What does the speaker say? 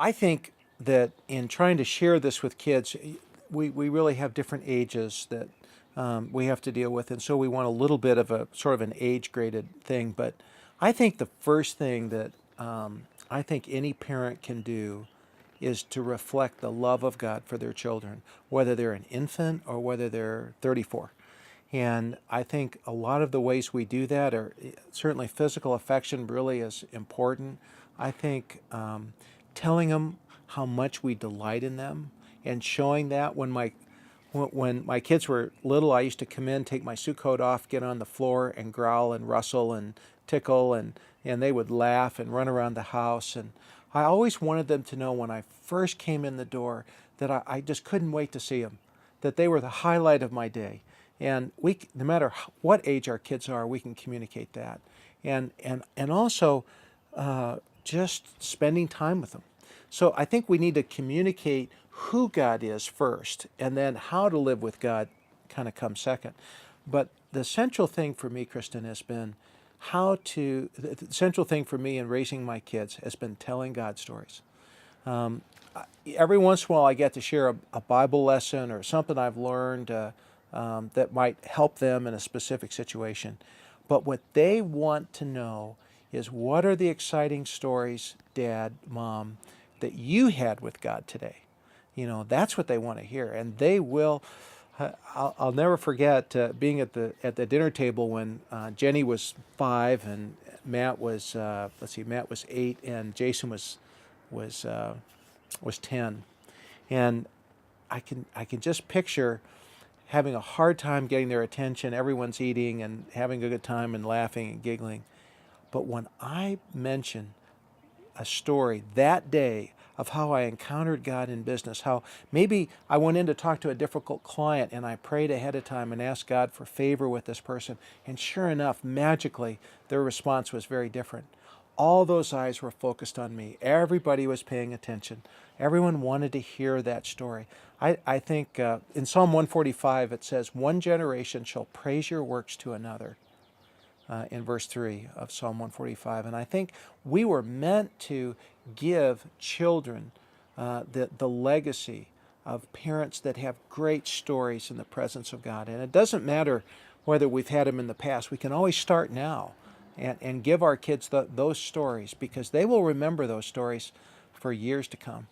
I think that in trying to share this with kids, we really have different ages that we have to deal with, and so we want a little bit of a sort of an age-graded thing. But I think the first thing that I think any parent can do is to reflect the love of God for their children, whether they're an infant or whether they're 34. And I think a lot of the ways we do that are certainly physical affection really is important. I think telling them how much we delight in them and showing that when my kids were little, I used to come in, take my suit coat off, get on the floor and growl and rustle and tickle, and they would laugh and run around the house. And I always wanted them to know when I first came in the door that I just couldn't wait to see them, that they were the highlight of my day. And no matter what age our kids are, we can communicate that. And also just spending time with them. So I think we need to communicate who God is first, and then how to live with God kind of comes second. But the central thing for me, Kristen, has been the central thing for me in raising my kids has been telling God stories. Um, every once in a while, I get to share a Bible lesson or something I've learned that might help them in a specific situation. But what they want to know is, what are the exciting stories, Dad, Mom, that you had with God today? That's what they want to hear, and they will. I'll never forget being at the dinner table when Jenny was 5 and Matt was Matt was 8 and Jason was 10, and I can just picture having a hard time getting their attention. Everyone's eating and having a good time and laughing and giggling, but when I mention a story that day of how I encountered God in business, how maybe I went in to talk to a difficult client and I prayed ahead of time and asked God for favor with this person, and sure enough, magically, their response was very different. All those eyes were focused on me. Everybody was paying attention. Everyone wanted to hear that story. I think in Psalm 145 it says, "One generation shall praise your works to another," in verse 3 of Psalm 145. And I think we were meant to give children the legacy of parents that have great stories in the presence of God. And it doesn't matter whether we've had them in the past. We can always start now and give our kids those stories, because they will remember those stories for years to come.